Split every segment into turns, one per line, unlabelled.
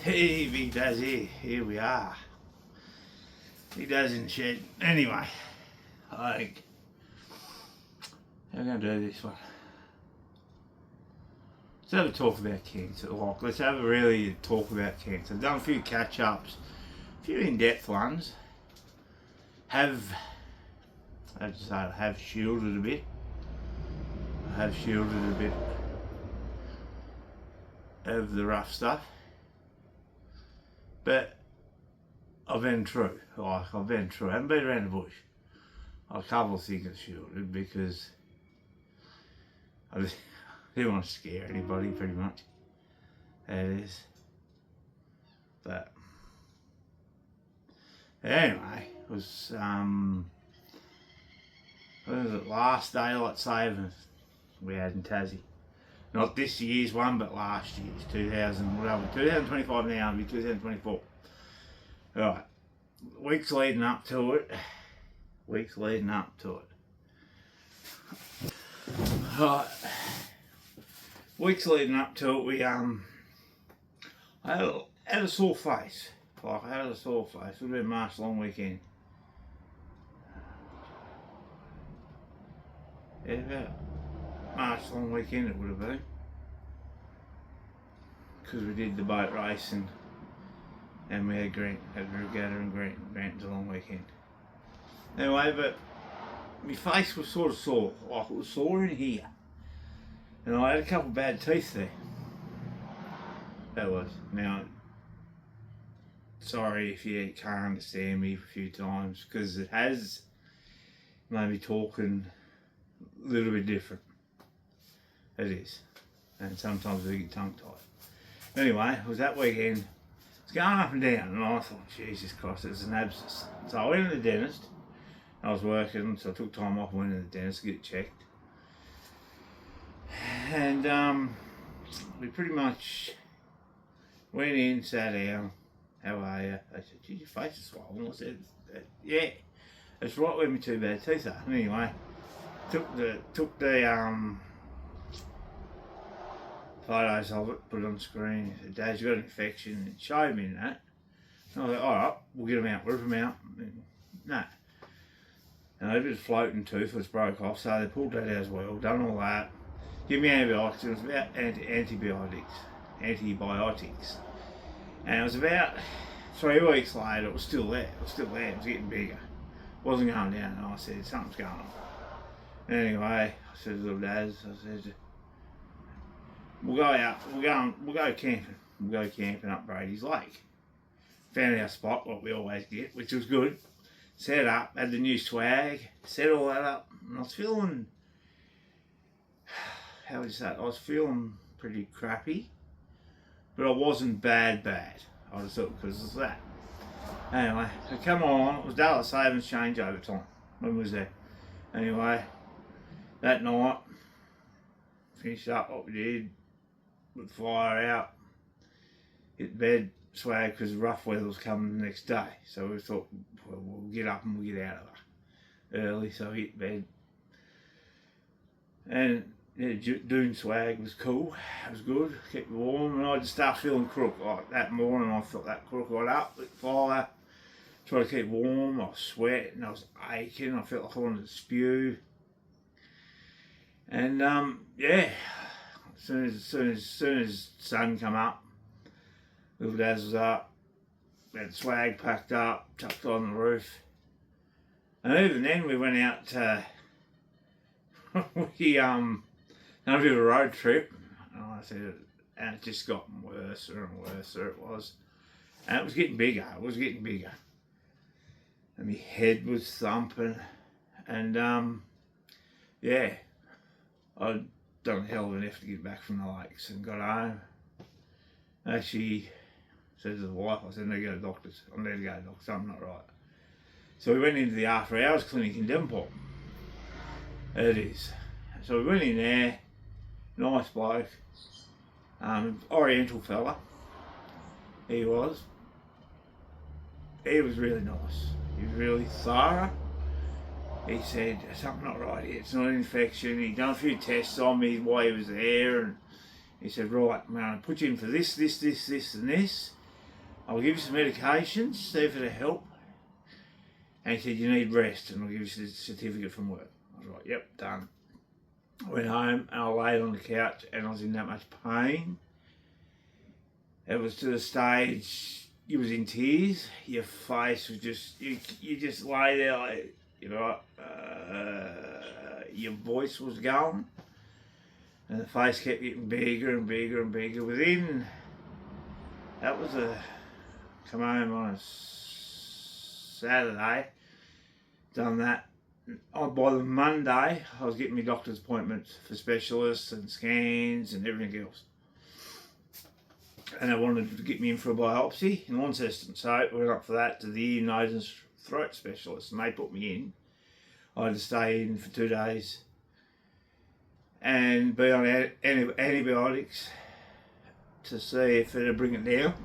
Hey, Big Dazz here we are. Big Dazz in the shed. Anyway, how am I going to do this one? Let's have a talk about cancer. Let's have a really talk about cancer. I've done a few catch-ups, a few in-depth ones. Have shielded a bit. I have shielded a bit of the rough stuff. But I've been through. I haven't been around the bush. A couple of things are shielded because I didn't want to scare anybody, pretty much. That is. But anyway, it was what was it, last daylight saving we had in Tassie. Not this year's one, but last year's, 2025 now, it'll be 2024. Right, weeks leading up to it. Right, weeks leading up to it, we I had a sore face. It would have been March long weekend. Yeah, about March long weekend it would have been. Because we did the boat race and we had regatta and Grant's a long weekend. Anyway, but my face was sort of sore, like it was sore in here. And I had a couple of bad teeth there. That was. Now, sorry if you can't understand me a few times, because it has made me talking a little bit different. It is. And sometimes we get tongue tied. Anyway, it was that weekend. It's going up and down, and I thought, Jesus Christ, it's an abscess. So I went to the dentist. I was working, so I took time off and went to the dentist to get it checked. And we pretty much went in, sat down. How are you? They said, geez, your face is swollen. I said, yeah, it's right where my two bad teeth are. Anyway, took the photos of it, put it on the screen. He said, Dad, you got an infection, and showed me that. And I was like, alright, we'll get them out, rip them out. And, no. And a bit of floating tooth was broke off, so they pulled that out as well, done all that. Give me antibiotics, it was about antibiotics. And it was about 3 weeks later, it was still there, it was getting bigger. It wasn't going down, and I said, something's going on. Anyway, I said to little Dazz, I said, we'll go out, we'll go camping. We'll go camping up Brady's Lake. Found our spot, what we always get, which was good. Set up, had the new swag, set all that up, and I was feeling, how would you say it? I was feeling pretty crappy, but I wasn't bad. I just thought because of that. Anyway, so come on, it was daylight savings changeover time when we was there. Anyway, that night, finished up what we did, put the fire out, hit bed, swag, because rough weather was coming the next day. So we thought, well, we'll get up and we'll get out of there early, so we hit bed. And yeah, doing swag was cool, it was good, kept me warm, and I just started feeling crook. Like that morning I felt that crook, got up, lit fire, tried to keep warm, I was sweating, I was aching, I felt like I wanted to spew. And yeah, as soon as sun come up, little Dazz was up, had swag packed up, chucked on the roof. And even then we went out to, we done a bit of a road trip. And I said, and it just got worse and worse, it was. And it was getting bigger, And my head was thumping. And yeah, I'd done a hell of an effort to get back from the lakes and got home. Actually, said to the wife, I said, I need to go to the doctor's. I need to go to the doctor, something not right. So we went into the after hours clinic in Devonport. It is. So we went in there, nice bloke, Oriental fella, he was really nice, he was really thorough. He said, something not right here, it's not an infection. He'd done a few tests on me while he was there, and he said, right, I'm going to put you in for this, and this. I'll give you some medications, see if it'll help. And he said, you need rest, and I'll give you a certificate from work. I was like, yep, done. I went home and I laid on the couch and I was in that much pain. It was to the stage, you was in tears, your face was just, you just lay there like, you know, your voice was going. And the face kept getting bigger and bigger and bigger. That was come home on a Saturday, done that. By the Monday, I was getting my doctor's appointments for specialists and scans and everything else. And they wanted to get me in for a biopsy in Launceston. So I went up for that to the ear, nose and throat specialist, and they put me in. I had to stay in for 2 days and be on antibiotics to see if it'd bring it down,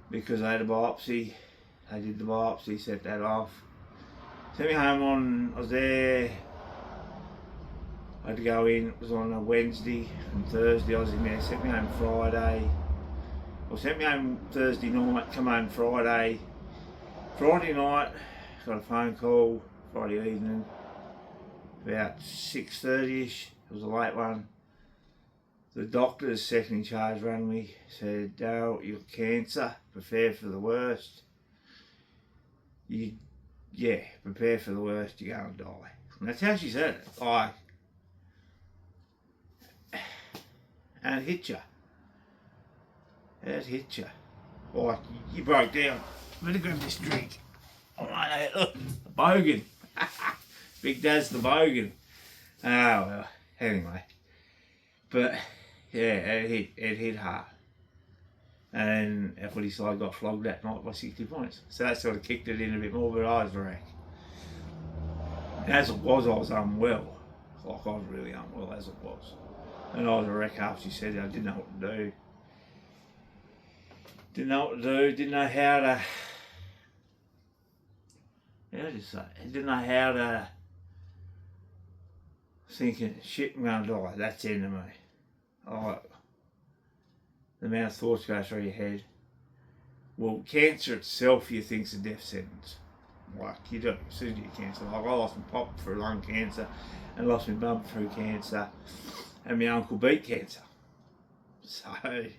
because I had a biopsy. They did the biopsy, set that off. Sent me home I was there, I had to go in, it was on a Wednesday and Thursday I was in there, sent me home Friday. Well, sent me home Thursday night, come home Friday. Friday night, got a phone call, Friday evening, about 6:30ish, it was a late one. The doctor's second in charge rang me, said, Dale, you've got cancer, prepare for the worst. Prepare for the worst, you're going to die. And that's how she said it, like, and it hit you. It hit you. Like, you broke down. I'm going to grab this drink. Oh my, look, the bogan. Big Dazz the bogan. Oh well, anyway. But, yeah, it hit hard. And our footy side got flogged that night by 60 points. So that sort of kicked it in a bit more, but I was a wreck. As it was, I was unwell. Like, I was really unwell as it was. And I was a wreck after she said it. I didn't know what to do. Didn't know what to do, didn't know how to... How do you say? I didn't know how to... Thinking, shit, I'm going to die. That's the end of me. Like, the amount of thoughts go through your head. Well, cancer itself, you think's a death sentence. Like, you do, as soon as you get cancer. Like, I lost my pop through lung cancer, and lost my mum through cancer, and my uncle beat cancer. So, and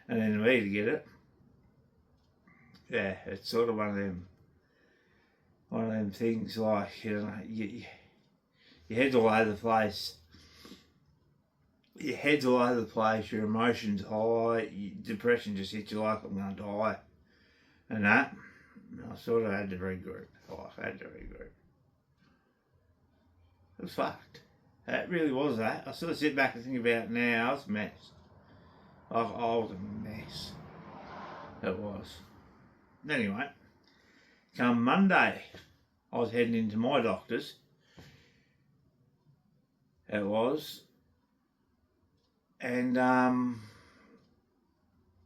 then me to get it. Yeah, it's sort of one of them things, like, you know, your head's all over the place. Your head's all over the place, your emotions high, depression just hits you like I'm going to die. And that, I sort of had to regroup. I had to regroup. It was fucked. It really was that. I sort of sit back and think about it now, I was a mess. I was a mess. It was. Anyway, come Monday, I was heading into my doctor's. It was. And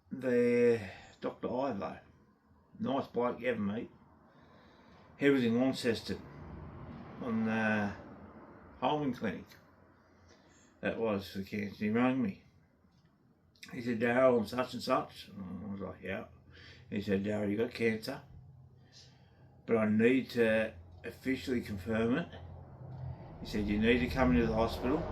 the Dr. Ivo, nice bloke you ever meet, he was in Launceston on the Holman Clinic. That was for cancer. He rang me. He said, Darryl, I'm such and such. And I was like, yeah. He said, Darryl, you got cancer, but I need to officially confirm it. He said, you need to come into the hospital.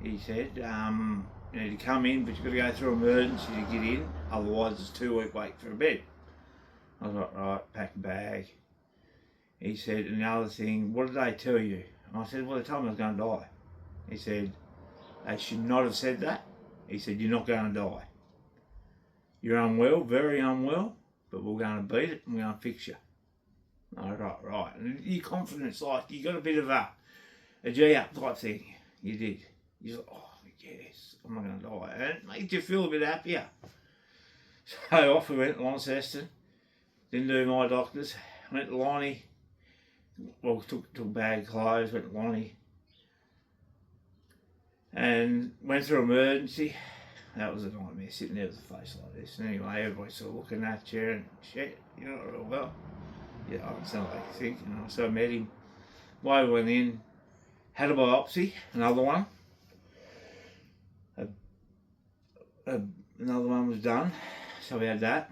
He said, you need to come in, but you've got to go through emergency to get in, otherwise it's a 2-week wait for a bed. I was like, right, pack a bag. He said, another thing, what did they tell you? And I said, well, they told me I was going to die. He said, they should not have said that. He said, you're not going to die. You're unwell, very unwell, but we're going to beat it and we're going to fix you. I was like, right. And your confidence, like, you got a bit of a G-up type thing. You did. You're like, oh, yes, I'm not going to die. And it made you feel a bit happier. So off we went to Launceston. Didn't do my doctors. Went to Lonnie. Well, took a bag of clothes, went to Lonnie. And went through emergency. That was a nightmare, sitting there with a face like this. And anyway, everybody's sort of looking at you and shit, you're not real well. Yeah, I don't sound like you think, you know. So I met him. I went in, had a biopsy, another one. Another one was done. So we had that.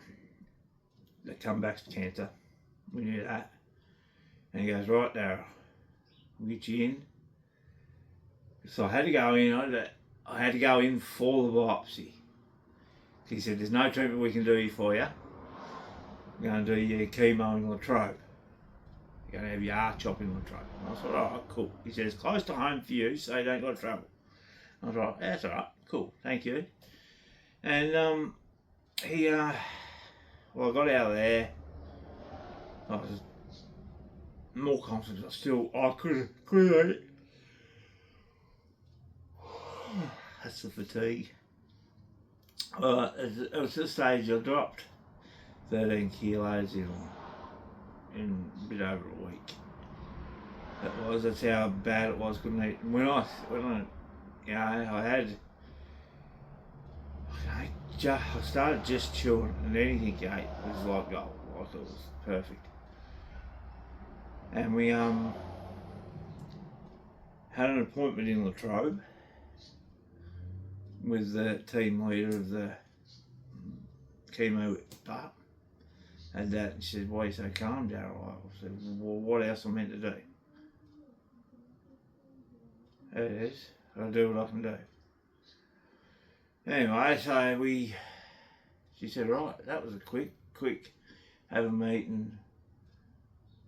That come back to cancer. We knew that. And he goes, right, Daryl, we'll get you in. So I had to go in. I had to go in for the biopsy. He said, there's no treatment we can do for you. We're going to do your chemo in Latrobe. You're going to have your R-chop in Latrobe. And I thought, all right, cool. He said, it's close to home for you, so you don't got trouble. I was like, that's all right, cool, thank you. And well, I got out of there. I was more confident. I could create. That's the fatigue. It was this stage I dropped 13 kilos in a bit over a week. That's how bad it was. Couldn't eat. When I started just chewing, and anything you ate was like gold. Like it was perfect. And we had an appointment in Latrobe with the team leader of the chemo part. Had that, and she said, why are you so calm, Daryl? I said, well, what else am I meant to do? There it is. I'll do what I can do. Anyway, so she said, right, that was a quick, have a meet and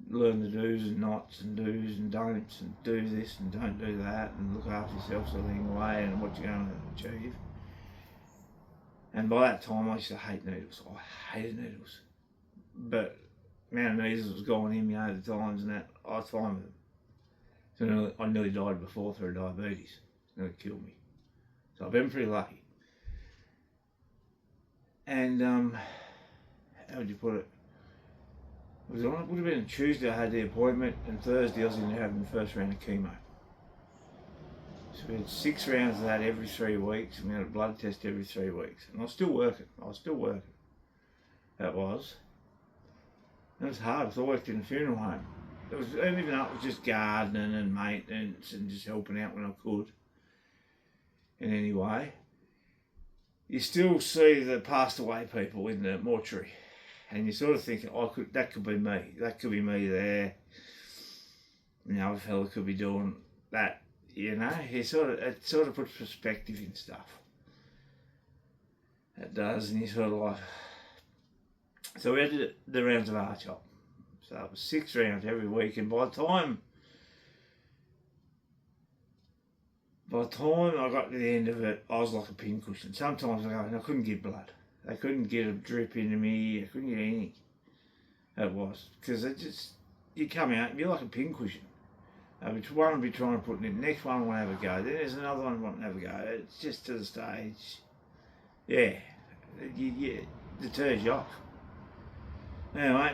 learn the do's and nots and do's and don'ts and do this and don't do that and look after yourself sort of thing away and what you're going to achieve. And by that time, I used to hate needles. I hated needles. But the amount of needles was going in me over the times and that, I was fine with them. So I nearly died before through diabetes. It nearly killed me. So I've been pretty lucky. And how would you put it? It would have been a Tuesday I had the appointment, and Thursday I was in having the first round of chemo. So we had 6 rounds of that every 3 weeks, and we had a blood test every 3 weeks. And I was still working. That was. It was hard, because I worked in a funeral home. And even though it was just gardening and maintenance and just helping out when I could in any way, you still see the passed away people in the mortuary, and you sort of think, that could be me. That could be me there. And the other fella could be doing that. It sort of puts perspective in stuff. It does, and you sort of like. So we had the rounds of R-chop. So it was 6 rounds every week, and by the time I got to the end of it, I was like a pincushion. Sometimes I couldn't get blood. I couldn't get a drip into me. I couldn't get anything. It was because you come out and you're like a pincushion. One will be trying to put it in, the next one will have a go. Then there's another one wanting to have a go. It's just to the stage. Yeah, it deters you off. Anyway,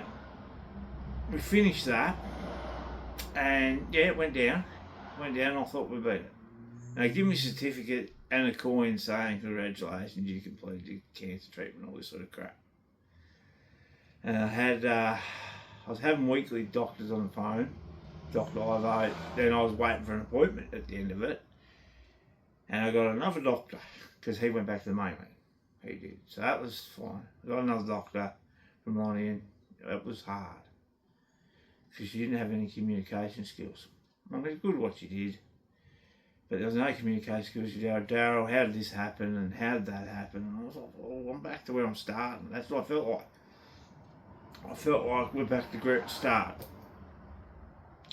we finished that, and yeah, it went down. I thought we beat it. And they give me a certificate and a coin saying, congratulations, you completed your cancer treatment, all this sort of crap. And I was having weekly doctors on the phone, Dr. Ivo, then I was waiting for an appointment at the end of it. And I got another doctor, because he went back to the mainland. He did. So that was fine. I got another doctor from Lonnie, it was hard. Because she didn't have any communication skills. I mean, it's good what she did. But there was no communication skills. She'd go, Daryl, how did this happen and how did that happen? And I was like, oh, I'm back to where I'm starting. That's what I felt like. I felt like we're back to start.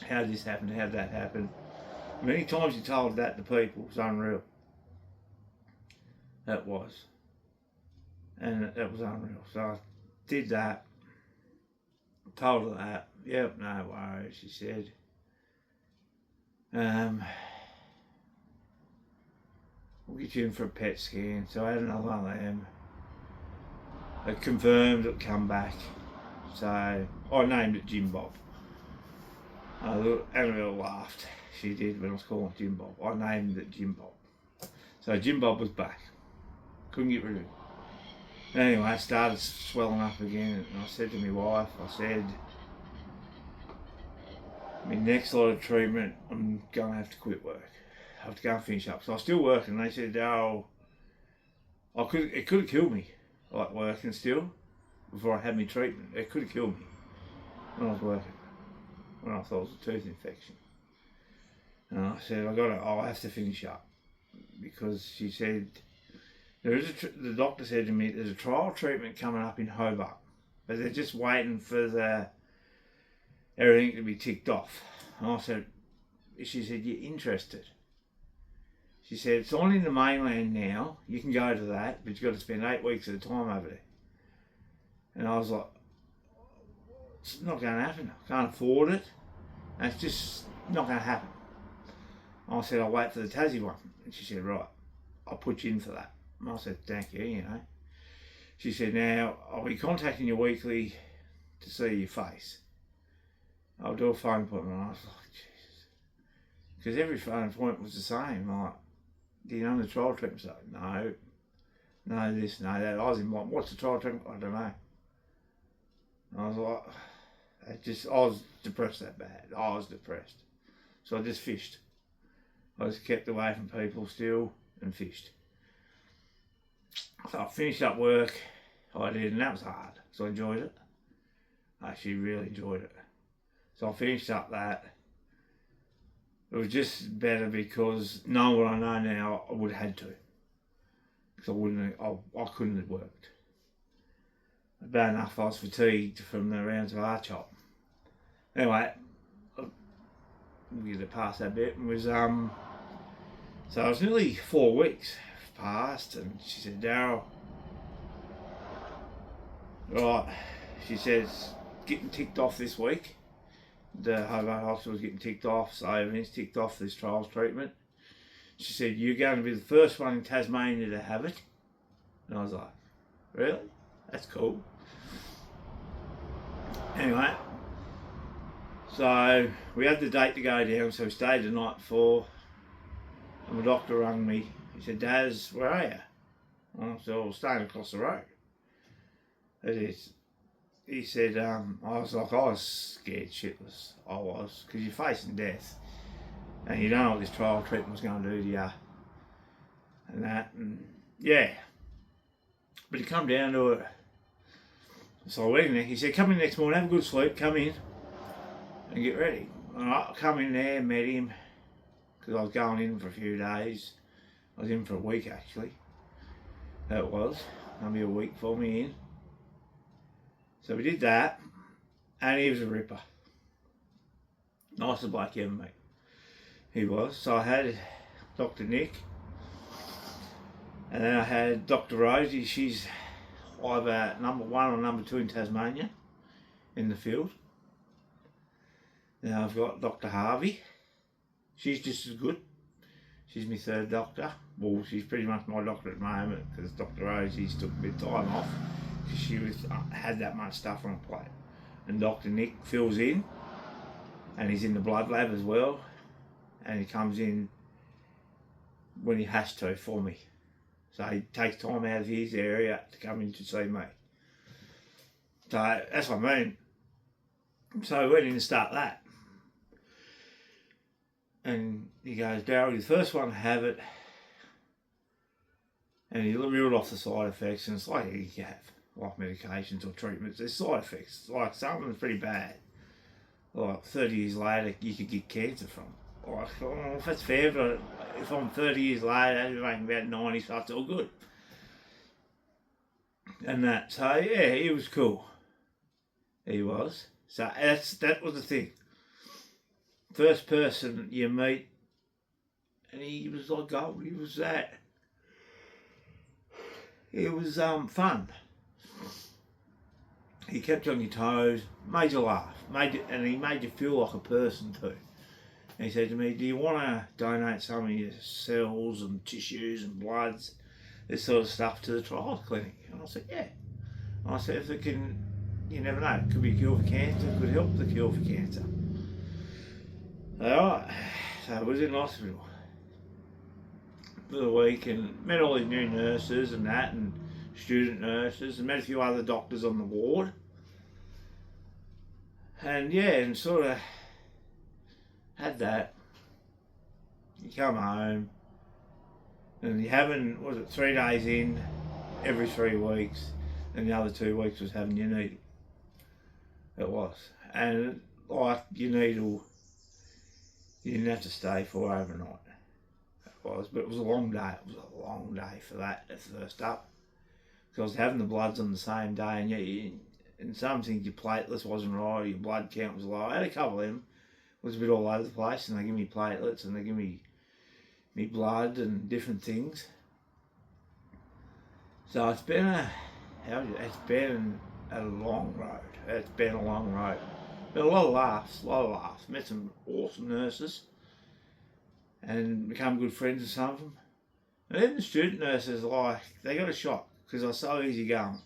How did this happen? How did that happen? Many times you told that to people, it was unreal. That was. And that was unreal. So I did that. Told her that. Yep, no worries, she said. We'll get you in for a PET scan. So I had another one of them. It confirmed it'd come back. So I named it Jim Bob. Annabelle laughed. She did when I was calling Jim Bob. I named it Jim Bob. So Jim Bob was back. Couldn't get rid of it. Anyway, I started swelling up again, and I said to my wife, my next lot of treatment, I'm going to have to quit work. I have to go and finish up. So I was still working, and they said, oh, it could have killed me. like working still, before I had my treatment. It could have killed me when I was working, when I thought it was a tooth infection. And I said, I'll have to finish up, because she said, the doctor said to me, there's a trial treatment coming up in Hobart, but they're just waiting for everything to be ticked off. And I said, she said, you're interested? She said, it's on in the mainland now, you can go to that, but you've got to spend 8 weeks at a time over there. And I was like, it's not going to happen. I can't afford it. And it's just not going to happen. I said, I'll wait for the Tassie one. And she said, right, I'll put you in for that. And I said, thank you, you know. She said, now, I'll be contacting you weekly to see your face. I'll do a phone appointment. And I was like, Jesus. Because every phone appointment was the same. Like, do you know the trial treatment? Like, no, this, no, that. I was in, what's the trial treatment? I don't know. I was like, I was depressed that bad. I was depressed. So I just fished. I just kept away from people still and fished. So I finished up work, I did, and that was hard. So I enjoyed it. I actually really enjoyed it. So I finished up that. It was just better because knowing what I know now, I would have had to. Because I couldn't have worked. Bad enough I was fatigued from the rounds of R-chop. Anyway, we'll get it past that bit. It was, so it was nearly 4 weeks passed, and she said, Daryl, right, she says, getting ticked off this week. The Hobart Hospital's getting ticked off, so everything's ticked off this trials treatment. She said, you're going to be the first one in Tasmania to have it. And I was like, really? That's cool. Anyway, so we had the date to go down, so we stayed the night before, and the doctor rang me. He said, Dazz, where are you? And I said, well, staying across the road. He said, I was scared shitless. I was, because you're facing death, and you don't know what this trial treatment was going to do to you, and that, and yeah. But he come down to it. So I went in there. He said, come in next morning, have a good sleep, come in and get ready. And I come in there, met him, because I was going in for a few days. I was in for a week actually. That was. Maybe a week for me in. So we did that, and he was a ripper. Nicest bloke you ever met. He was. So I had Dr. Nick, and then I had Dr. Rosie. She's either number 1 or number 2 in Tasmania in the field. Now I've got Dr. Harvey. She's just as good. She's my 3rd doctor. Well, she's pretty much my doctor at the moment, because Dr. Rosie's took a bit of time off because she had that much stuff on her plate. And Dr. Nick fills in, and he's in the blood lab as well, and he comes in when he has to for me. So he takes time out of his area to come in to see me. So that's what I mean. So we went in to start that. And he goes, Daryl, you're the first one to have it. And he reeled off the side effects, and it's like you have, like medications or treatments, there's side effects. Like some of them pretty bad. Like 30 years later, you could get cancer from. Like, I don't know if that's fair, but if I'm 30 years later, I'm about 90, so it's all good. And that, so yeah, he was cool. He was. So that was the thing. First person you meet, and he was like gold. He was that. It was fun. He kept you on your toes, made you laugh, and he made you feel like a person too. And he said to me, do you want to donate some of your cells and tissues and bloods, this sort of stuff, to the trials clinic? And I said, yeah. And I said, if it can, you never know, it could be a cure for cancer, it could help the cure for cancer. Alright, so I was in hospital for the week and met all these new nurses and that, and student nurses, and met a few other doctors on the ward. And yeah, and sort of had that. You come home and you're having, 3 days in every 3 weeks, and the other 2 weeks was having your needle. It was. And like your needle, you didn't have to stay for overnight. It was, but it was a long day. It was a long day for that at first up. Because I was having the bloods on the same day, and and some things your platelets wasn't right, or your blood count was low. I had a couple of them. It was a bit all over the place, and they give me platelets, and they give me blood and different things. So it's been a long road. It's been a long road. But a lot of laughs. Met some awesome nurses and become good friends with some of them. And even the student nurses, like, they got a shock because I was so easy going.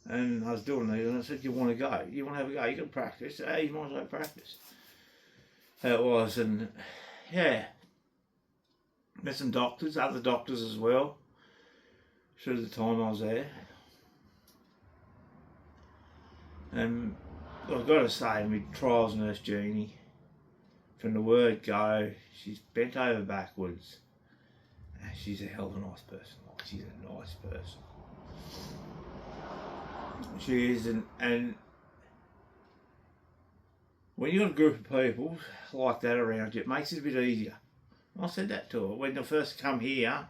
And I was doing these and I said, you want to go? You want to have a go? You got to practice. Hey, you might as well practice. It was, and yeah. Met some doctors, other doctors as well, through the time I was there. And I've got to say, my trials nurse Jeannie, from the word go, she's bent over backwards. She's a hell of a nice person. Like, she's a nice person. She is, and when you've got a group of people like that around you, it makes it a bit easier. I said that to her. When I first come here,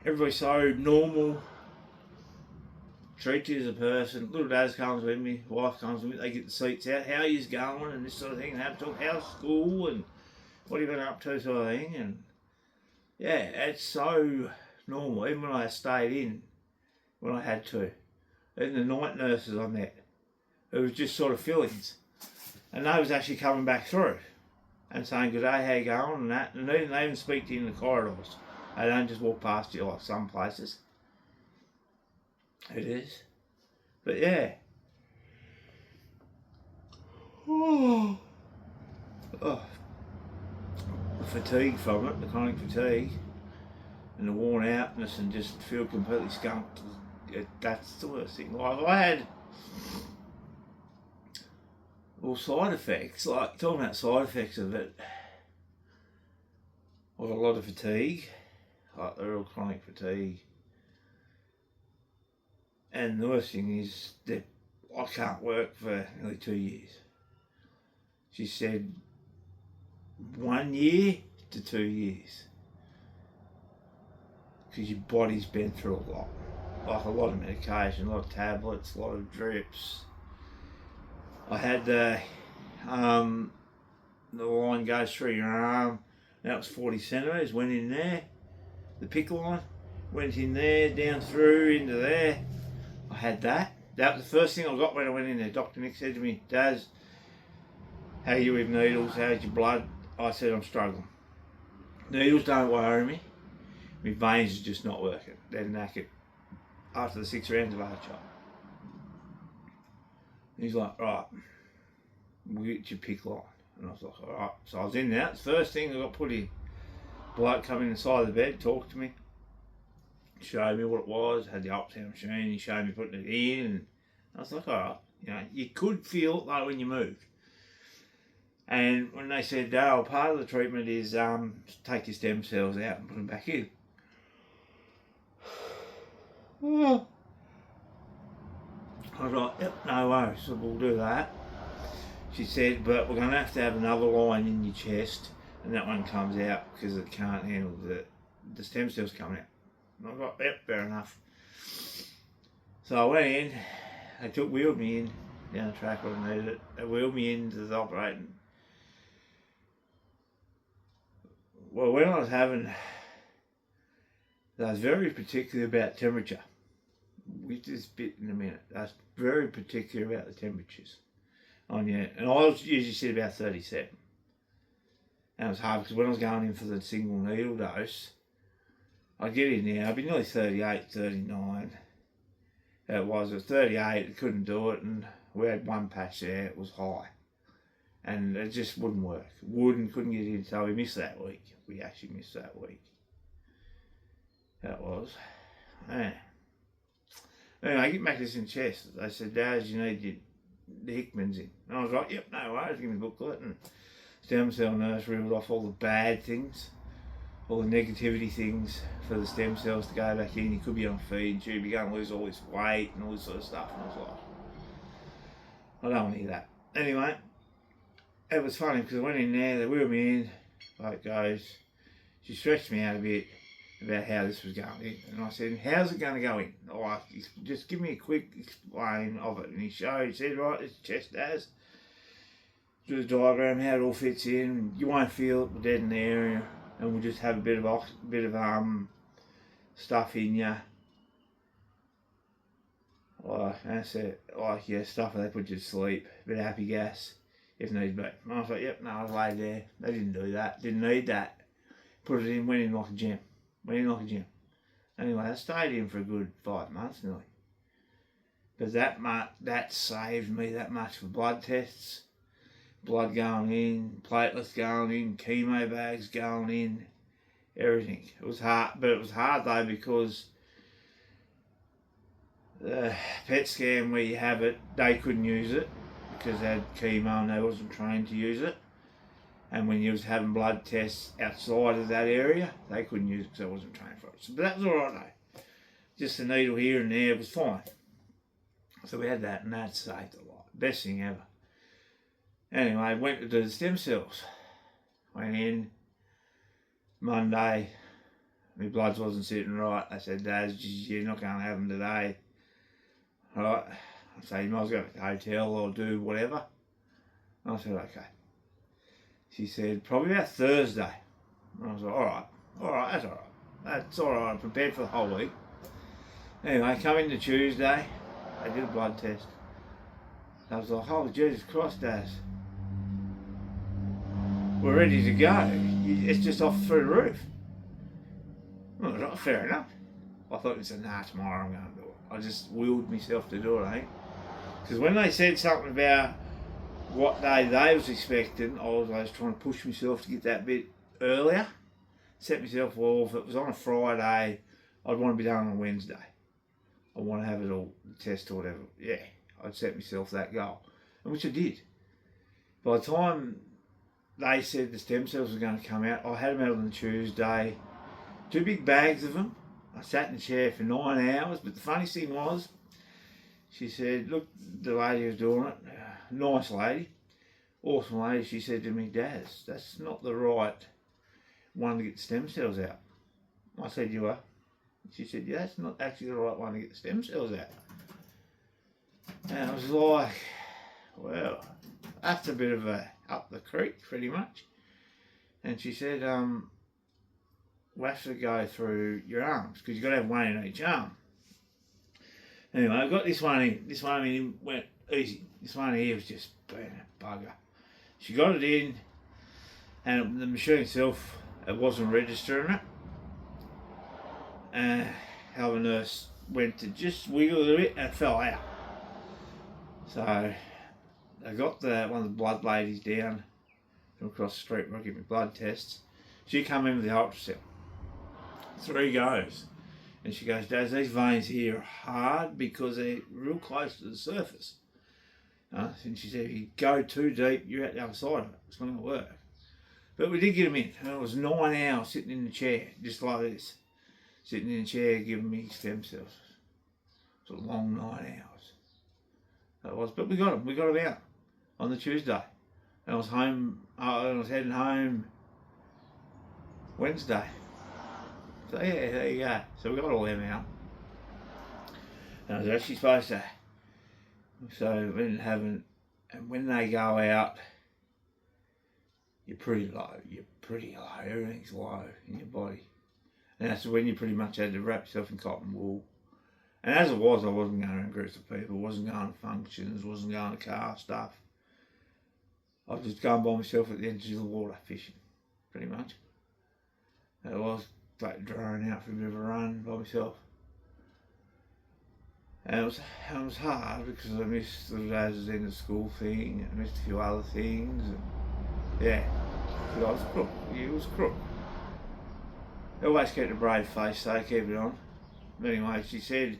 everybody's so normal, treat you as a person. Little Dazz comes with me, wife comes with me, they get the seats out, how are you going and this sort of thing, and have to talk, how's school and what have you been up to sort of thing. And yeah, it's so normal. Even when I stayed in, when I had to, even the night nurses I met, it was just sort of fillings. And they was actually coming back through and saying, good day, how you going, and that. And they even speak to you in the corridors. They don't just walk past you like some places. It is. But yeah. Oh. The fatigue from it, the chronic fatigue, and the worn outness, and just feel completely skunked. That's the worst thing. Like, I had side effects, like talking about side effects of it, I got a lot of fatigue, like the real chronic fatigue. And the worst thing is that I can't work for nearly 2 years. She said 1 year to 2 years. Because your body's been through a lot. Like a lot of medication, a lot of tablets, a lot of drips. I had the line goes through your arm. That was 40 centimetres, went in there. The PICC line went in there, down through, into there. I had that. That was the first thing I got when I went in there. Dr. Nick said to me, Dazz, how are you with needles? How's your blood? I said, I'm struggling. Needles don't worry me. My veins are just not working. They're knackered after the 6 rounds of R-chop. He's like, right, we'll get your PICC line. And I was like, alright. So I was in there. It's the first thing I got put in. Bloke come in the side of the bed, talked to me, showed me what it was, had the ultrasound machine, he showed me putting it in, and I was like, alright, you know, you could feel it though when you moved. And when they said, oh, part of the treatment is take your stem cells out and put them back in. I was like, yep, no worries, so we'll do that. She said, but we're going to have another line in your chest, and that one comes out because it can't handle the stem cells coming out. And I was like, yep, fair enough. So I went in, they wheeled me in down the track where I needed it. They wheeled me into the operating. Well, when I was having, I was very particular about temperature. We just bit in a minute. I was very particular about the temperatures on you, and I was usually sit about 37. And it was hard because when I was going in for the single needle dose, I'd get in there, I'd be nearly 38, 39. It was at 38, I couldn't do it, and we had one patch there, it was high. And it just wouldn't work. Couldn't get in, so we missed that week. We actually missed that week. That was. Yeah. Anyway, I get back to this in chest. They said, Dazz, you need the Hickman's in. And I was like, yep, no worries, give me the booklet. And stem cell nurse reeled off all the bad things all the negativity things for the stem cells to go back in. You could be on a feed tube, you're going to lose all this weight and all this sort of stuff. And I was like, I don't want to hear that. Anyway, it was funny because I went in there, they wheeled me in, like it goes. She stretched me out a bit about how this was going in. And I said, how's it going to go in? Like, just give me a quick explain of it. And he said, right, it's chest Dazz. Do the diagram, how it all fits in. You won't feel it, we're dead in the area. And we'll just have a bit of stuff in you. Like, that's it. Like, yeah, stuff they put you to sleep. A bit of happy gas, if need be. And I was like, yep, no, I was laid there. They didn't do that. Didn't need that. Put it in, went in like a gem. Anyway, I stayed in for a good 5 months nearly. But that saved me that much for blood tests. Blood going in, platelets going in, chemo bags going in, everything. It was hard, but it was hard though because the PET scan where you have it, they couldn't use it because they had chemo and they wasn't trained to use it. And when you was having blood tests outside of that area, they couldn't use it because they wasn't trained for it. So, but that was alright though. Just a needle here and there was fine. So we had that and that saved a lot. Best thing ever. Anyway, went to do the stem cells. Went in Monday. My bloods wasn't sitting right. They said, Dazz, you're not going to have them today. Alright. I said, you might as well go to the hotel or do whatever. I said, okay. She said, probably about Thursday. And I was like, alright, that's alright. That's alright, I'm prepared for the whole week. Anyway, come into Tuesday, I did a blood test. I was like, oh, Jesus Christ, Dazz. We're ready to go. It's just off through the roof. Well, fair enough. I thought, nah, tomorrow I'm going to do it. I just willed myself to do it, eh? Because when they said something about what day they was expecting, I was trying to push myself to get that bit earlier. Set myself, well, if it was on a Friday, I'd want to be done on a Wednesday. I want to have it all, test or whatever. Yeah, I'd set myself that goal, and which I did. By the time they said the stem cells were going to come out, I had them out on the Tuesday. 2 big bags of them. I sat in the chair for 9 hours, but the funny thing was, she said, look, the lady who was doing it, nice lady, awesome lady, she said to me, Dazz, that's not the right one to get the stem cells out. I said, you are? She said, yeah, that's not actually the right one to get the stem cells out. And I was like, well, that's a bit of a up the creek, pretty much. And she said, we'll have to go through your arms, because you've got to have one in each arm. Anyway, I got this one in. This one in went easy. This one here was just being a bugger. She got it in, and the machine itself, it wasn't registering it. And how the nurse went to just wiggle a little bit and it fell out. So I got one of the blood ladies down from across the street where I get my blood tests. She come in with the ultrasound. 3 goes. And she goes, Dazz, these veins here are hard because they're real close to the surface. And she said, if you go too deep, you're at the other side of it. It's not going to work. But we did get them in. And it was 9 hours sitting in the chair, just like this. Sitting in the chair giving me stem cells. It was a long 9 hours. That was, but we got them. We got them out on the Tuesday. And I was home, I was heading home Wednesday. So yeah, there you go. So we got all them out. And I was actually supposed to. So we didn't have it. And when they go out, you're pretty low. Everything's low in your body. And that's when you pretty much had to wrap yourself in cotton wool. And as it was, I wasn't going around groups of people, wasn't going to functions, wasn't going to car stuff. I was just going by myself at the edge of the water fishing, pretty much. And I was drawing out for a bit of a run by myself. And it was hard because I missed the Dazz in the school thing, I missed a few other things. And yeah, but I was crook. It was crook. I always kept a brave face, so I kept it on. But anyway, she said,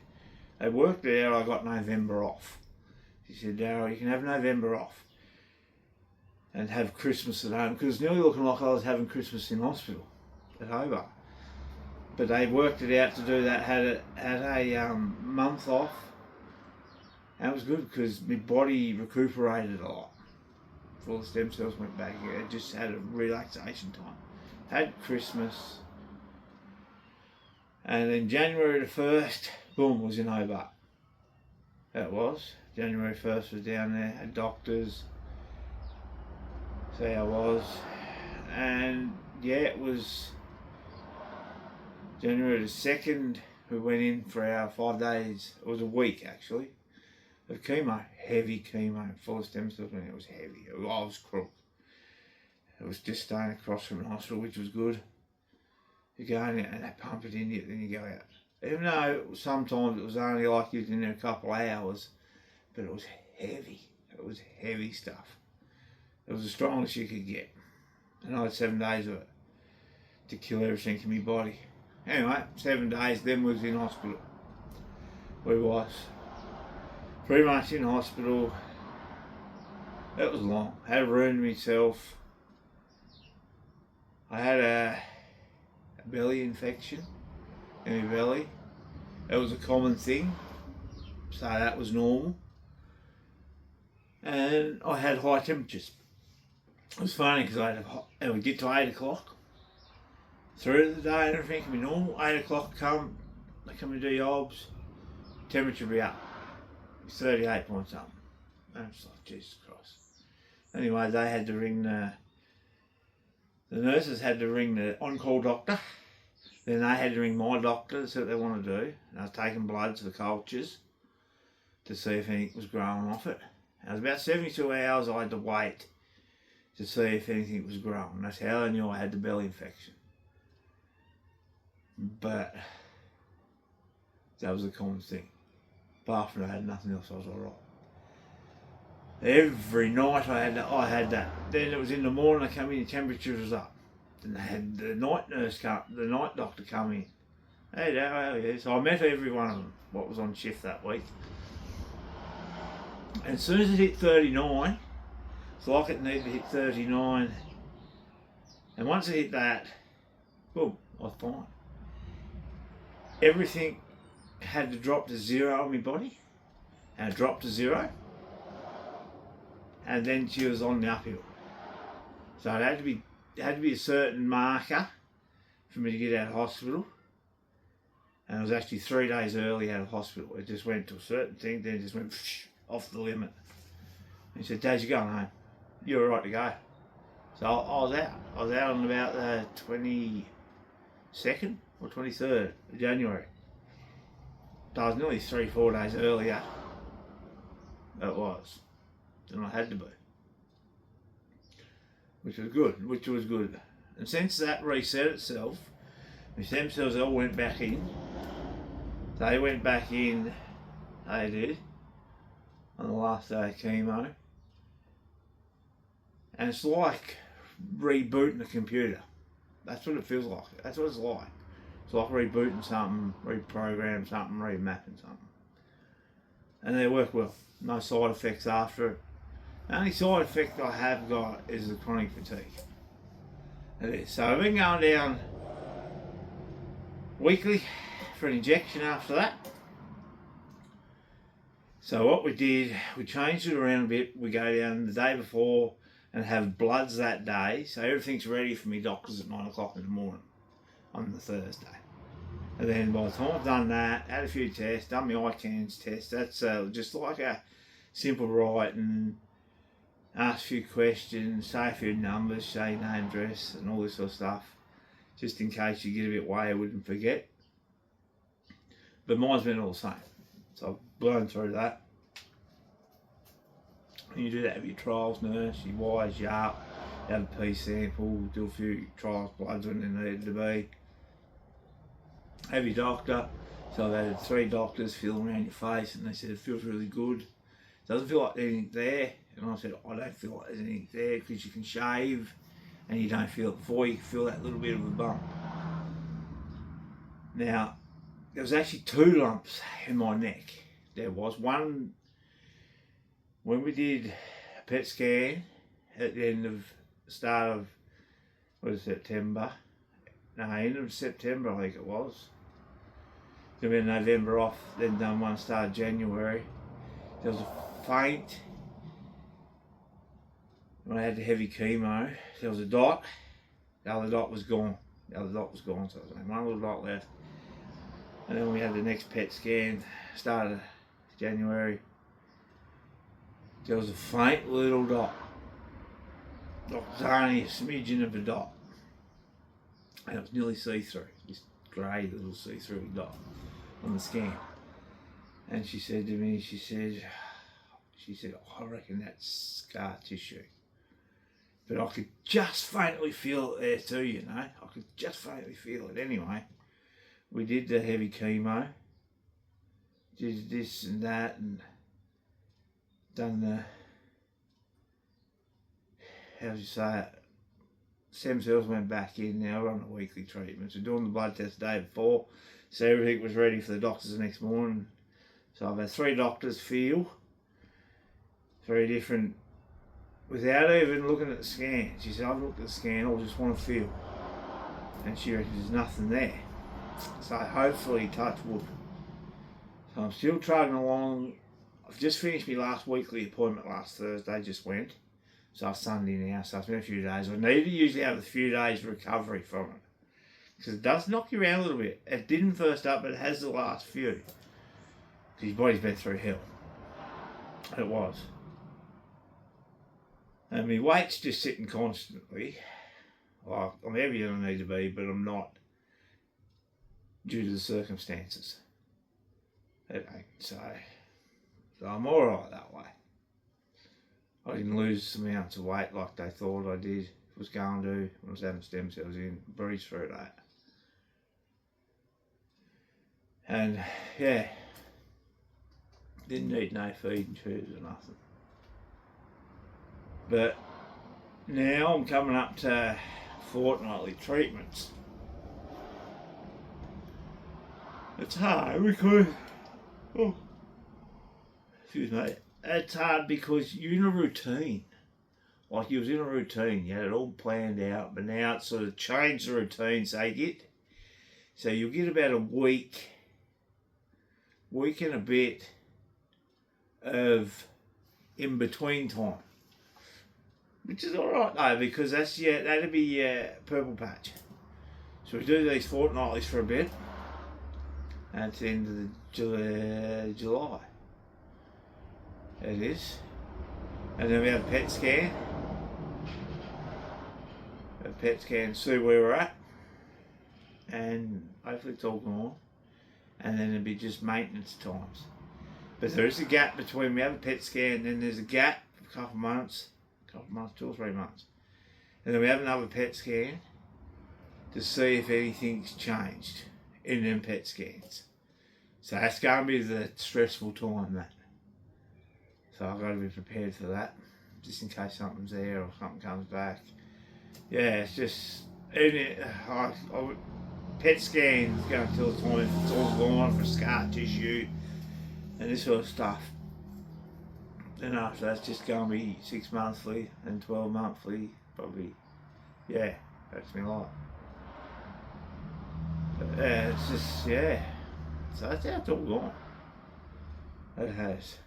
they worked it out, I got November off. She said, Darryl, you can have November off and have Christmas at home, because it's nearly looking like I was having Christmas in hospital. at Hobart. But they worked it out to do that, had a month off. And it was good because my body recuperated a lot. All the stem cells went back here. It just had a relaxation time. Had Christmas. And then January the 1st, boom, was in Hobart. That was. January 1st was down there, had doctors. See how I was. And yeah, it was January the 2nd, we went in for our 5 days. It was a week actually. Of chemo, heavy chemo, full of stem cells, and it was heavy. I was crook. It was just staying across from the hospital, which was good. You go in and they pump it in you, then you go out. Even though sometimes it was only like you was in there a couple of hours, but it was heavy. It was heavy stuff. It was the strongest you could get. And I had 7 days of it to kill everything in my body. Anyway, 7 days, then we was in hospital. We was. Pretty much in hospital. It was long. I had a room to myself. I had a belly infection in my belly. It was a common thing, so that was normal. And I had high temperatures. It was funny because it would get to 8 o'clock through the day and everything could be normal. 8 o'clock they come and do your obs, temperature would be up. It's 38 point something. And it's like, Jesus Christ. Anyway, they had to ring the nurses had to ring the on-call doctor. Then they had to ring my doctor to see what they want to do. And I was taking bloods for cultures to see if anything was growing off it. And it was about 72 hours I had to wait to see if anything was growing. That's how I knew I had the belly infection. But that was a common thing. Apart from that, I had nothing else, I was alright. Every night I had that. Then it was in the morning, I came in, the temperature was up. Then they had the night doctor come in. Hey, yeah. So I met every one of them, what was on shift that week. And as soon as it hit 39, it's like it needed to hit 39. And once it hit that, boom, I was fine. Everything had to drop to 0 on my body. And it dropped to 0. And then she was on the uphill. So it had to be a certain marker for me to get out of hospital. And it was actually 3 days early out of hospital. It just went to a certain thing, then it just went off the limit. And he said, Dazz, you're going home. You're all right to go. So I was out. I was out on about the 22nd or 23rd of January. So I was nearly 3-4 days earlier. It was. Than I had to be. Which was good. And since that reset itself, my stem cells all went back in. They went back in, they did, on the last day of chemo. And it's like rebooting a computer. That's what it feels like. That's what it's like. It's like rebooting something, reprogramming something, remapping something. And they work well. No side effects after it. The only side effect I have got is the chronic fatigue. It is. So I've been going down weekly for an injection after that. So what we did, we changed it around a bit. We go down the day before and have bloods that day. So everything's ready for me doctors at 9 o'clock in the morning on the Thursday. And then by the time I've done that, had a few tests, done my ICANS test, that's just like a simple write and ask a few questions, say a few numbers, say name, address and all this sort of stuff, just in case you get a bit wayward and forget. But mine's been all the same, so I've blown through that. And you do that with your trials nurse, you wise you up, you have a pee sample, do a few trials bloods when they needed to be. Have your doctor, so they had 3 doctors feeling around your face and they said it feels really good. Doesn't feel like there's anything there. And I said, I don't feel like there's anything there because you can shave and you don't feel it before you feel that little bit of a bump. Now, there was actually 2 lumps in my neck. There was one when we did a PET scan at the start of September. end of September, I think it was. Then we had November off, then done one start January. There was a faint. When I had the heavy chemo, there was a dot. The other dot was gone. So there was only one little dot left. And then we had the next PET scan, started January. There was a faint little dot. It was only a smidgen of a dot. And it was nearly see-through, this grey little see-through dot on the scan. And she said to me, she said, oh, I reckon that's scar tissue. But I could just faintly feel it there too, you know. I could just faintly feel it anyway. We did the heavy chemo, did this and that, and done the, how do you say it, stem cells went back in. Now we're on a weekly treatment. So doing the blood test the day before, so everything was ready for the doctors the next morning. So I've had 3 doctors feel, 3 different, without even looking at the scan. She said, I've looked at the scan, I just want to feel. And she reckons there's nothing there. So hopefully, touch wood. So I'm still trudging along. I've just finished my last weekly appointment last Thursday, just went. So it's Sunday now, so it's been a few days. I need to usually have a few days recovery from it. Because it does knock you around a little bit. It didn't first up, but it has the last few. Because your body's been through hell. It was. And my weight's just sitting constantly. Like, I'm heavier than I need to be, but I'm not due to the circumstances. So I'm alright that way. I didn't lose amounts of weight like they thought I did. Was going to when I was having stem cells in. Breezed through that. And yeah, didn't need no feed and tubes or nothing. But now I'm coming up to fortnightly treatments. It's hard because, oh, excuse me, it's hard because you're in a routine. Like you was in a routine, you had it all planned out, but now it's sort of changed the routine. So you'll get about a week and a bit of in between time, which is all right though, because that'd be purple patch. So we do these fortnightlies for a bit, and it's the end of July. It is, and then we have a PET scan. See where we're at, and hopefully it's all gone, and then it'll be just maintenance times. But there is a gap between we have a PET scan, then there's a gap of a couple of months, 2 or 3 months, and then we have another PET scan to see if anything's changed in them PET scans. So that's going to be the stressful time, that. So I've got to be prepared for that, just in case something's there or something comes back. Yeah, it's just, PET scans going to tell the time if it's all gone for scar tissue and this sort of stuff. Then after that's just going to be 6 monthly and 12 monthly, probably. Yeah, that's me life. But it's just, yeah. So that's how it's all gone. It has.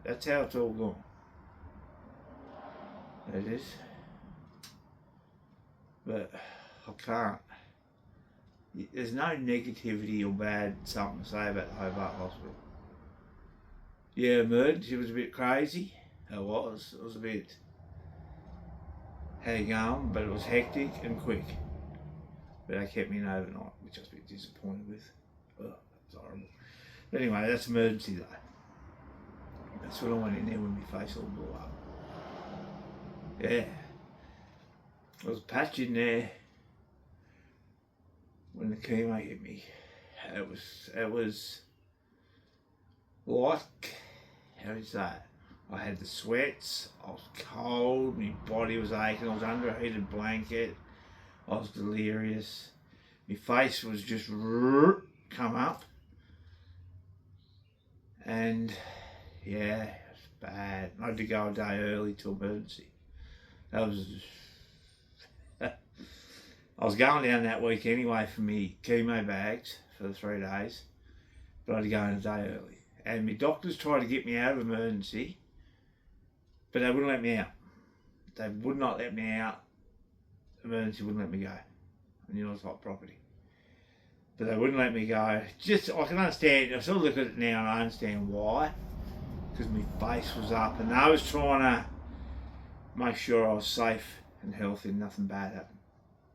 That's how it's all gone. It is. But I can't. There's no negativity or bad something to say about the Hobart Hospital. Yeah, emergency was a bit crazy. It was a bit, how you going, but it was hectic and quick. But they kept me in overnight, which I was a bit disappointed with. Oh, that's horrible. But anyway, that's emergency though. That's when I went in there when my face all blew up. Yeah. There was a patch in there when the chemo hit me. It was like, how do you say it? I had the sweats, I was cold, my body was aching, I was under a heated blanket, I was delirious, my face was just come up, and yeah, it was bad. I had to go a day early to emergency. That was, I was going down that week anyway for me chemo bags for the 3 days, but I had to go in a day early. And my doctors tried to get me out of emergency, but they wouldn't let me out. They would not let me out. Emergency wouldn't let me go. I knew I was hot property. But they wouldn't let me go. Just, I can understand, I sort of look at it now and I understand why. Because my face was up and I was trying to make sure I was safe and healthy and nothing bad happened.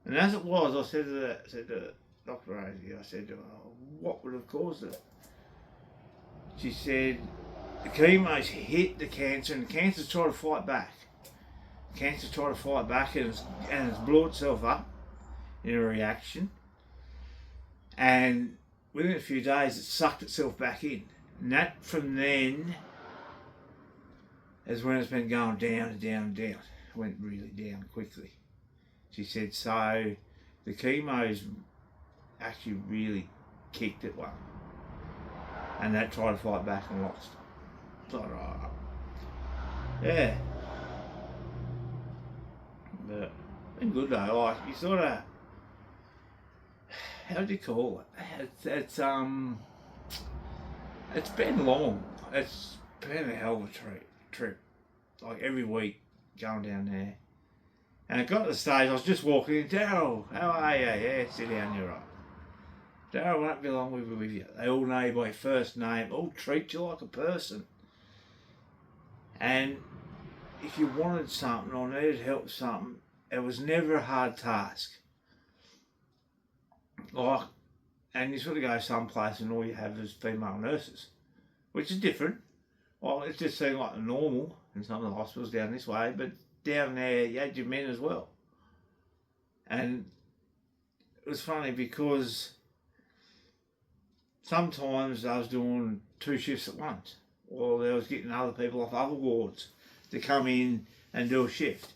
And as it was, I said to Dr. Rosie, I said to her, what would have caused it? She said, the chemo's hit the cancer and the cancer's trying to fight back. Cancer's trying to fight back and it's blew itself up in a reaction. And within a few days, it sucked itself back in. And that from then is when it's been going down and down and down. It went really down quickly. She said, so the chemo's actually really kicked it one. And that tried to fight back and lost. So, yeah. But been good though. Like you sort of, how do you call it? It's been long. It's been a hell of a trip. Like every week going down there. And it got to the stage I was just walking in. Daryl, how are you? Yeah, sit down. You're right. Daryl, won't be long. We'll be with you. They all know you by your first name. All treat you like a person. And if you wanted something or needed help with something, it was never a hard task. Like, and you sort of go someplace and all you have is female nurses, which is different. Well, it just seemed like the normal in some of the hospitals down this way, but down there you had your men as well. And it was funny because sometimes I was doing 2 shifts at once, or they was getting other people off other wards to come in and do a shift.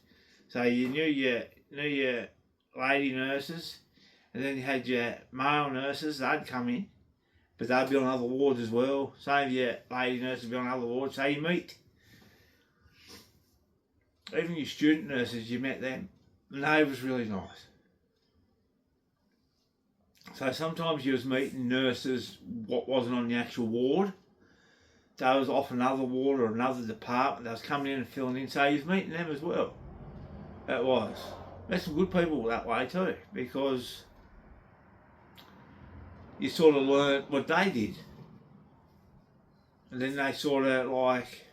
So you knew your lady nurses, and then you had your male nurses. They'd come in, but they'd be on other wards as well. Same with your lady nurses be on other wards. So you meet even your student nurses. You met them, and they was really nice. So sometimes you was meeting nurses what wasn't on the actual ward. They was off another ward or another department. They was coming in and filling in. So you was meeting them as well. It was. There's some good people that way too, because you sort of learn what they did. And then they sort of like,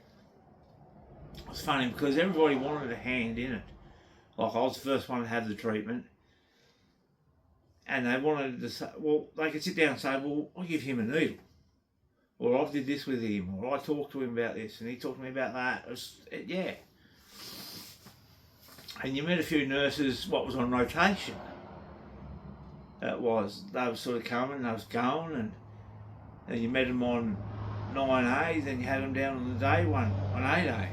it's funny because everybody wanted a hand in it. Like I was the first one to have the treatment. And they wanted to say, well, they could sit down and say, well, I'll give him a needle. Or I did this with him, or I talked to him about this, and he talked to me about that. Yeah. And you met a few nurses, what was on rotation. They were sort of coming, they was going, and you met them on 9A, then you had them down on the day one, on 8A.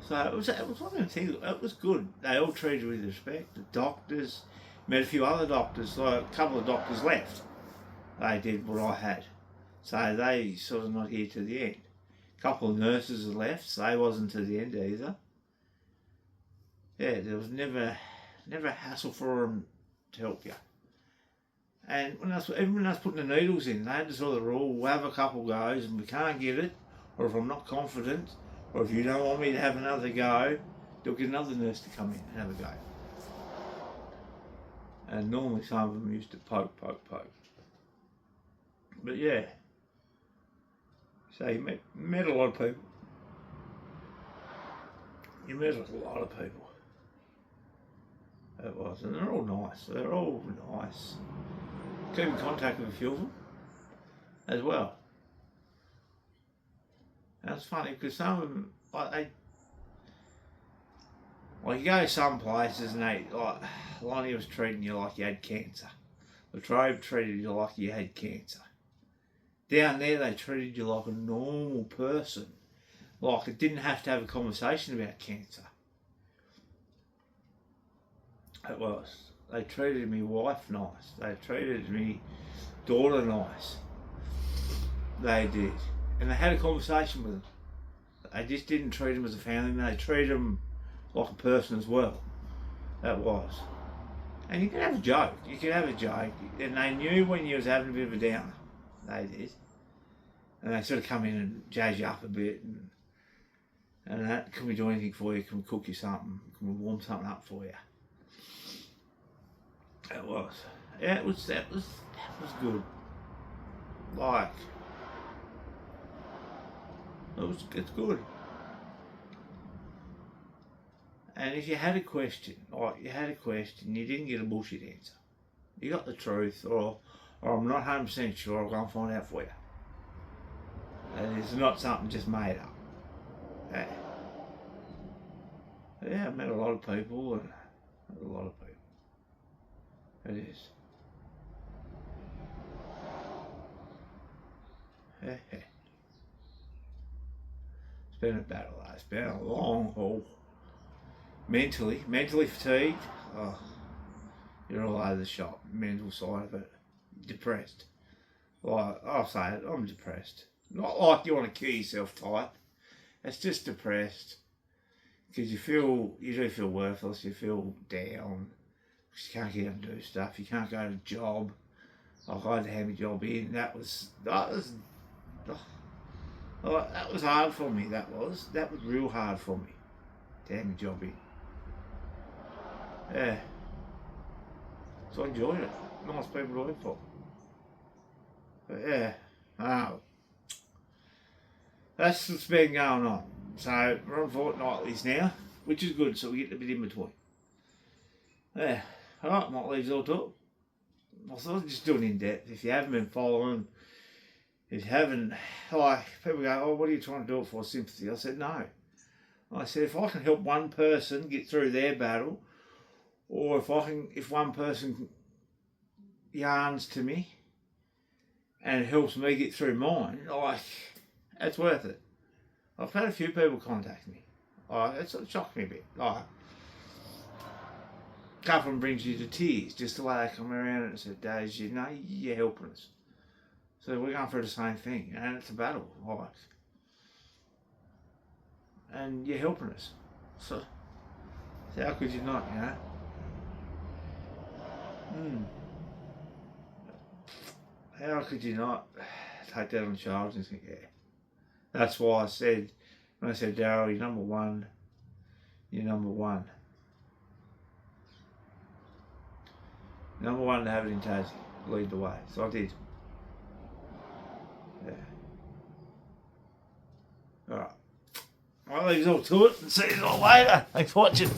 So it was one of the things, it was good. They all treated you with respect. The doctors, met a few other doctors, like a couple of doctors left. They did what I had. So they sort of not here to the end. A couple of nurses have left, so they wasn't to the end either. Yeah, there was never a hassle for them to help you. And even when I was putting the needles in, they had this sort of rule, we'll have a couple goes and we can't get it, or if I'm not confident, or if you don't want me to have another go, they'll get another nurse to come in and have a go. And normally some of them used to poke. But yeah, so you met a lot of people. You met a lot of people. It was, and they're all nice. They're all nice. Keep in contact with a few of them as well. And it's funny because some of them, like you go some places and they, like Lonnie was treating you like you had cancer. Latrobe treated you like you had cancer. Down there they treated you like a normal person. Like it didn't have to have a conversation about cancer. It was. They treated me wife nice. They treated me daughter nice. They did. And they had a conversation with them. They just didn't treat them as a family, they treated them like a person as well. That was. And you can have a joke. You can have a joke. And they knew when you was having a bit of a downer. They did. And they sort of come in and jazz you up a bit. And that, can we do anything for you? Can we cook you something? Can we warm something up for you? That was. Yeah, that was good. Like, it's good. And if you had a question, you didn't get a bullshit answer. You got the truth, or I'm not 100% sure, I'll go and find out for you. And it's not something just made up. Yeah, I've met a lot of people, It is. It's been a battle, though. It's been a long haul. Mentally fatigued. Oh, you're all over the shop. Mental side of it. Depressed. Like, I'll say it, I'm depressed. Not like you want to kill yourself type. It's just depressed. Because you do feel worthless, you feel down. Because you can't get out and do stuff, you can't go to a job. Like, I had to hand my job in. That was hard for me, that was real hard for me to hand my job in. Yeah. So I enjoyed it. Nice people to work for. But yeah, that's what's been going on. So we're on fortnightlies now, which is good, so we get a bit in between. Yeah, alright, might leave it all talk. I thought I'd just do it in depth. If you haven't been following, if you haven't, like, people go, oh, what are you trying to do it for, sympathy? I said, no. I said, if I can help one person get through their battle, or if one person yarns to me and it helps me get through mine, like, that's worth it. I've had a few people contact me. Like, it sort of shocked me a bit. Like, a couple of them brings you to tears, just the way they come around and said, Dazz, you know, you're helping us. So we're going through the same thing, and it's a battle, like, and you're helping us. So how could you not, you know? How could you not take that on the shoulders and think, yeah. That's why I said, when I said, Daryl, you're number one. Number one to have it in Tassie. Lead the way. So I did. Yeah. Alright. I'll leave it all to it and see you all later. Thanks for watching.